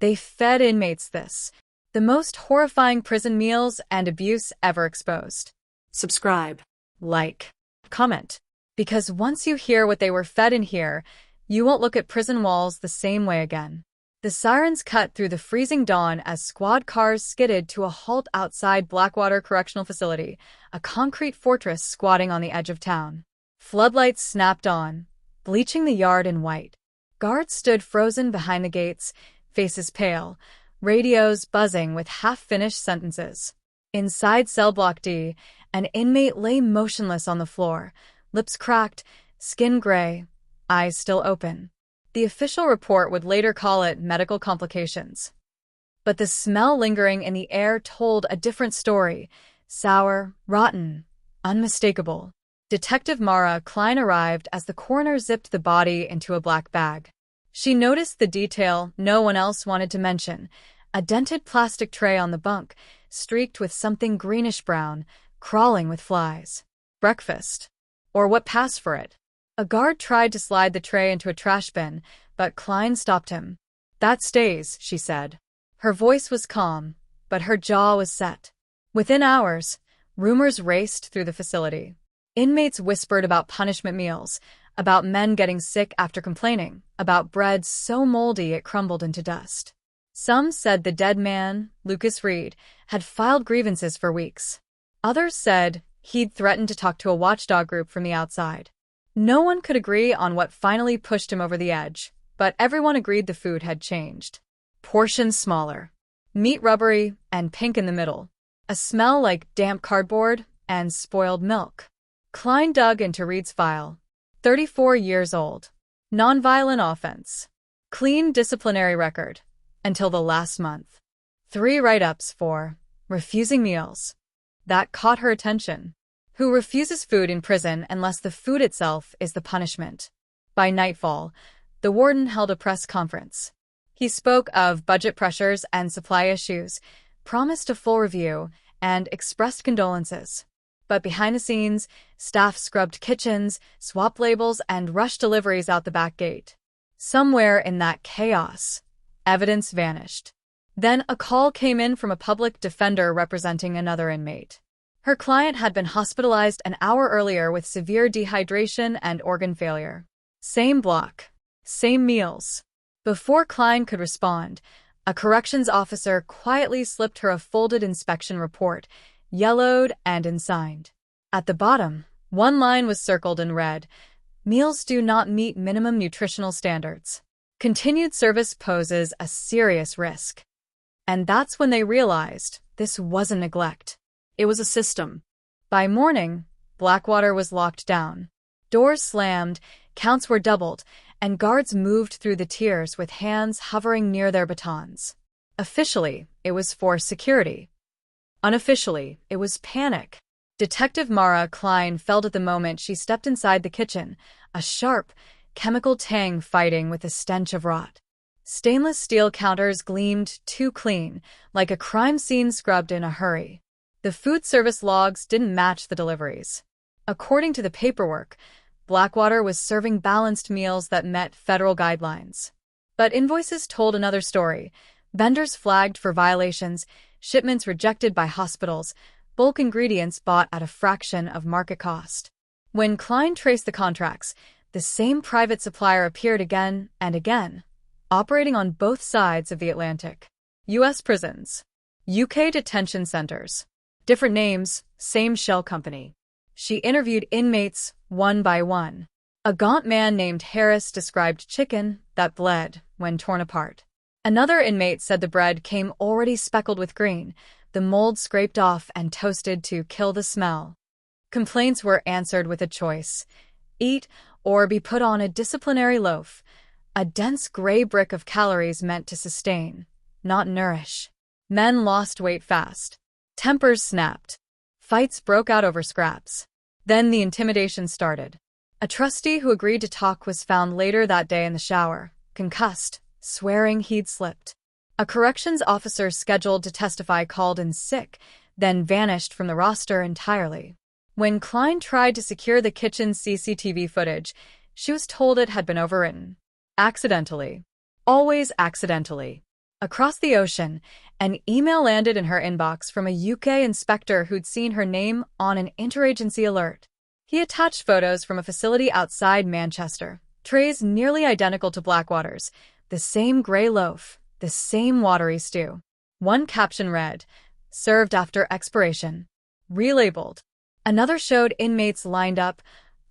They fed inmates this, the most horrifying prison meals and abuse ever exposed. Subscribe. Like. Comment. Because once you hear what they were fed in here, you won't look at prison walls the same way again. The sirens cut through the freezing dawn as squad cars skidded to a halt outside Blackwater Correctional Facility, a concrete fortress squatting on the edge of town. Floodlights snapped on, bleaching the yard in white. Guards stood frozen behind the gates, faces pale, radios buzzing with half-finished sentences. Inside cell block D, an inmate lay motionless on the floor, lips cracked, skin gray, eyes still open. The official report would later call it medical complications. But the smell lingering in the air told a different story. Sour, rotten, unmistakable. Detective Mara Klein arrived as the coroner zipped the body into a black bag. She noticed the detail no one else wanted to mention: a dented plastic tray on the bunk, streaked with something greenish-brown, crawling with flies. Breakfast. Or what passed for it. A guard tried to slide the tray into a trash bin, but Klein stopped him. "That stays," she said. Her voice was calm, but her jaw was set. Within hours, rumors raced through the facility. Inmates whispered about punishment meals, about men getting sick after complaining, about bread so moldy it crumbled into dust. Some said the dead man, Lucas Reed, had filed grievances for weeks. Others said he'd threatened to talk to a watchdog group from the outside. No one could agree on what finally pushed him over the edge, but everyone agreed the food had changed. Portions smaller, meat rubbery and pink in the middle, a smell like damp cardboard and spoiled milk. Klein dug into Reed's file. 34 years old. Nonviolent offense. Clean disciplinary record. Until the last month. 3 write-ups for refusing meals. That caught her attention. Who refuses food in prison unless the food itself is the punishment? By nightfall, the warden held a press conference. He spoke of budget pressures and supply issues, promised a full review, and expressed condolences. But behind the scenes, staff scrubbed kitchens, swapped labels, and rushed deliveries out the back gate. Somewhere in that chaos, evidence vanished. Then a call came in from a public defender representing another inmate. Her client had been hospitalized an hour earlier with severe dehydration and organ failure. Same block. Same meals. Before Klein could respond, a corrections officer quietly slipped her a folded inspection report, yellowed and unsigned. At the bottom, one line was circled in red: meals do not meet minimum nutritional standards. Continued service poses a serious risk. And that's when they realized this wasn't neglect. It was a system. By morning, Blackwater was locked down. Doors slammed, counts were doubled, and guards moved through the tiers with hands hovering near their batons. Officially, it was for security. Unofficially, it was panic. Detective Mara Klein felt at the moment she stepped inside the kitchen, a sharp, chemical tang fighting with the stench of rot. Stainless steel counters gleamed too clean, like a crime scene scrubbed in a hurry. The food service logs didn't match the deliveries. According to the paperwork, Blackwater was serving balanced meals that met federal guidelines. But invoices told another story. Vendors flagged for violations, shipments rejected by hospitals, bulk ingredients bought at a fraction of market cost. When Klein traced the contracts, the same private supplier appeared again and again, operating on both sides of the Atlantic. U.S. prisons. UK detention centers. Different names, same shell company. She interviewed inmates one by one. A gaunt man named Harris described chicken that bled when torn apart. Another inmate said the bread came already speckled with green, the mold scraped off and toasted to kill the smell. Complaints were answered with a choice: eat or be put on a disciplinary loaf, a dense gray brick of calories meant to sustain, not nourish. Men lost weight fast. Tempers snapped. Fights broke out over scraps. Then the intimidation started. A trustee who agreed to talk was found later that day in the shower, concussed, swearing he'd slipped. A corrections officer scheduled to testify called in sick, then vanished from the roster entirely. When Klein tried to secure the kitchen's CCTV footage, she was told it had been overwritten. Accidentally. Always accidentally. Across the ocean, an email landed in her inbox from a UK inspector who'd seen her name on an interagency alert. He attached photos from a facility outside Manchester, trays nearly identical to Blackwater's, the same grey loaf, the same watery stew. One caption read, "Served after expiration." Relabeled. Another showed inmates lined up,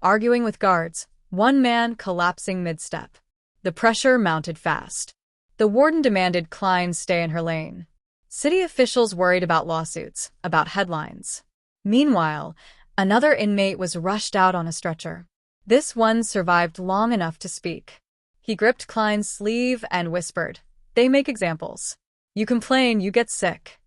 arguing with guards, one man collapsing mid-step. The pressure mounted fast. The warden demanded Klein stay in her lane. City officials worried about lawsuits, about headlines. Meanwhile, another inmate was rushed out on a stretcher. This one survived long enough to speak. He gripped Klein's sleeve and whispered, "They make examples. You complain, you get sick."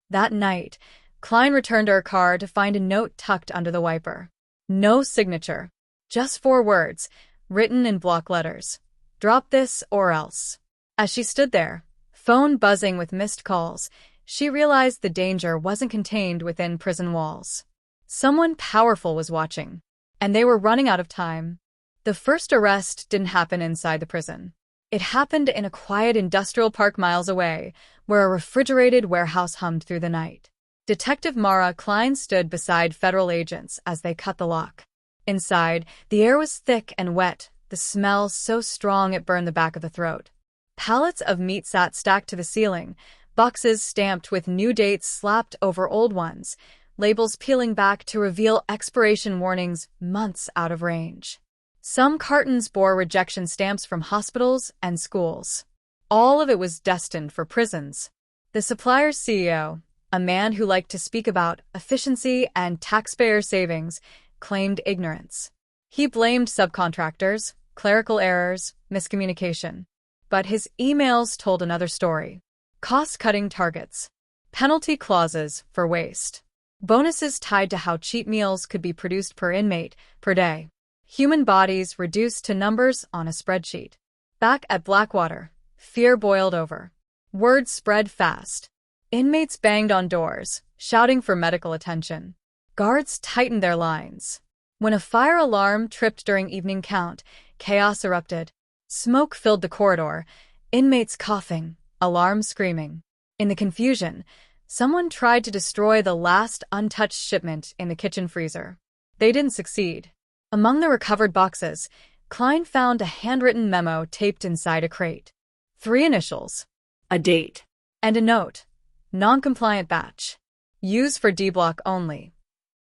That night, Klein returned to her car to find a note tucked under the wiper. No signature. Just 4 words, written in block letters. "Drop this or else." As she stood there, phone buzzing with missed calls, she realized the danger wasn't contained within prison walls. Someone powerful was watching, and they were running out of time. The first arrest didn't happen inside the prison. It happened in a quiet industrial park miles away, where a refrigerated warehouse hummed through the night. Detective Mara Klein stood beside federal agents as they cut the lock. Inside, the air was thick and wet, the smell so strong it burned the back of the throat. Pallets of meat sat stacked to the ceiling, boxes stamped with new dates slapped over old ones, labels peeling back to reveal expiration warnings months out of range. Some cartons bore rejection stamps from hospitals and schools. All of it was destined for prisons. The supplier's CEO, a man who liked to speak about efficiency and taxpayer savings, claimed ignorance. He blamed subcontractors, clerical errors, miscommunication. But his emails told another story. Cost-cutting targets. Penalty clauses for waste. Bonuses tied to how cheap meals could be produced per inmate, per day. Human bodies reduced to numbers on a spreadsheet. Back at Blackwater, fear boiled over. Word spread fast. Inmates banged on doors, shouting for medical attention. Guards tightened their lines. When a fire alarm tripped during evening count, chaos erupted. Smoke filled the corridor, inmates coughing, alarms screaming. In the confusion, someone tried to destroy the last untouched shipment in the kitchen freezer. They didn't succeed. Among the recovered boxes, Klein found a handwritten memo taped inside a crate. 3 initials, a date, and a note. Non-compliant batch. Use for D-Block only.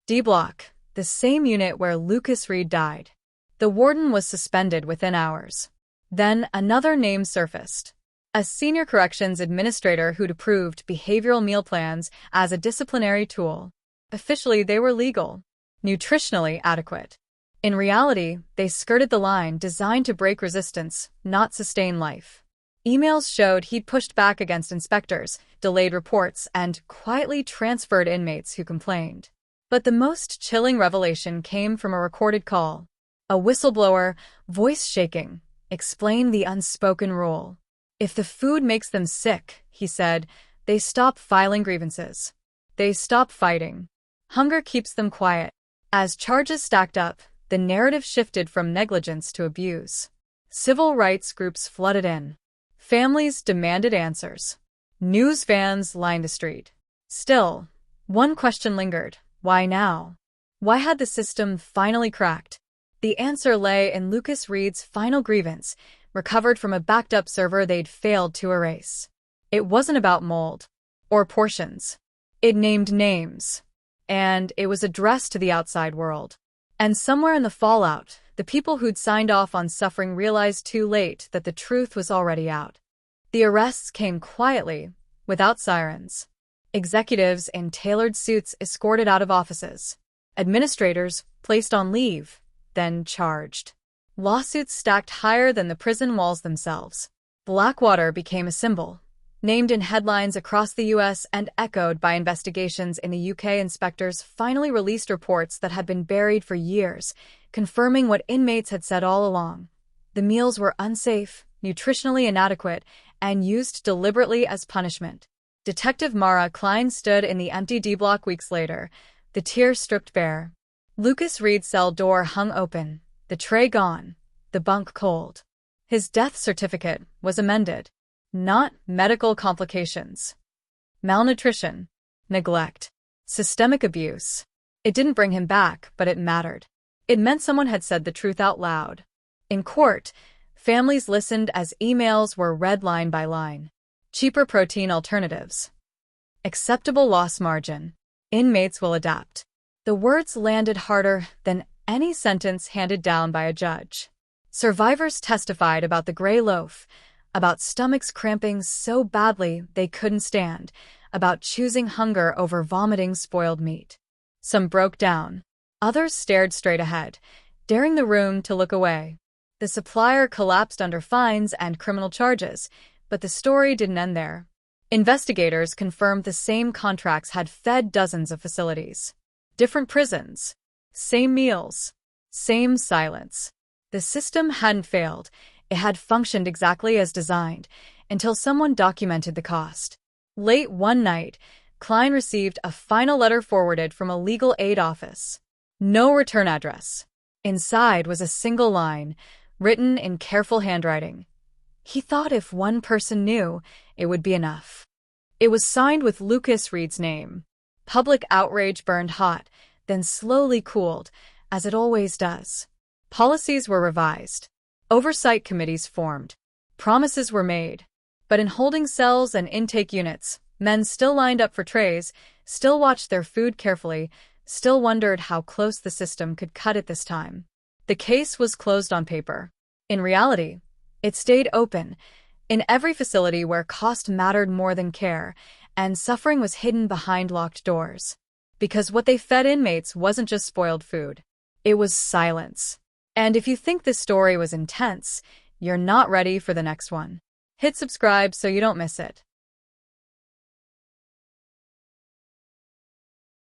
D-Block, the same unit where Lucas Reed died. The warden was suspended within hours. Then another name surfaced. A senior corrections administrator who'd approved behavioral meal plans as a disciplinary tool. Officially, they were legal, nutritionally adequate. In reality, they skirted the line designed to break resistance, not sustain life. Emails showed he'd pushed back against inspectors, delayed reports, and quietly transferred inmates who complained. But the most chilling revelation came from a recorded call. A whistleblower, voice shaking, explained the unspoken rule. If the food makes them sick, he said, they stop filing grievances. They stop fighting. Hunger keeps them quiet. As charges stacked up, the narrative shifted from negligence to abuse. Civil rights groups flooded in. Families demanded answers. News vans lined the street. Still, one question lingered. Why now? Why had the system finally cracked? The answer lay in Lucas Reed's final grievance, recovered from a backed-up server they'd failed to erase. It wasn't about mold or portions. It named names. And it was addressed to the outside world. And somewhere in the fallout, the people who'd signed off on suffering realized too late that the truth was already out. The arrests came quietly, without sirens. Executives in tailored suits escorted out of offices. Administrators placed on leave, then charged. Lawsuits stacked higher than the prison walls themselves. Blackwater became a symbol, named in headlines across the U.S. and echoed by investigations in the U.K. Inspectors finally released reports that had been buried for years, confirming what inmates had said all along. The meals were unsafe, nutritionally inadequate, and used deliberately as punishment. Detective Mara Klein stood in the empty D-Block weeks later, the tears stripped bare. Lucas Reed's cell door hung open, the tray gone, the bunk cold. His death certificate was amended. not medical complications. Malnutrition, neglect, systemic abuse. It didn't bring him back, but it mattered. It meant someone had said the truth out loud. In court, families listened as emails were read line by line. Cheaper protein alternatives. Acceptable loss margin. Inmates will adapt. The words landed harder than any sentence handed down by a judge. Survivors testified about the gray loaf, about stomachs cramping so badly they couldn't stand, about choosing hunger over vomiting spoiled meat. Some broke down. Others stared straight ahead, daring the room to look away. The supplier collapsed under fines and criminal charges, but the story didn't end there. Investigators confirmed the same contracts had fed dozens of facilities. Different prisons. Same meals. Same silence. The system hadn't failed. It had functioned exactly as designed, until someone documented the cost. Late one night, Klein received a final letter forwarded from a legal aid office. No return address. Inside was a single line, written in careful handwriting. He thought if one person knew, it would be enough. It was signed with Lucas Reed's name. Public outrage burned hot, then slowly cooled, as it always does. Policies were revised. Oversight committees formed. Promises were made. But in holding cells and intake units, men still lined up for trays, still watched their food carefully, still wondered how close the system could cut it this time. The case was closed on paper. In reality, it stayed open, in every facility where cost mattered more than care, and suffering was hidden behind locked doors. Because what they fed inmates wasn't just spoiled food. It was silence. And if you think this story was intense, you're not ready for the next one. Hit subscribe so you don't miss it.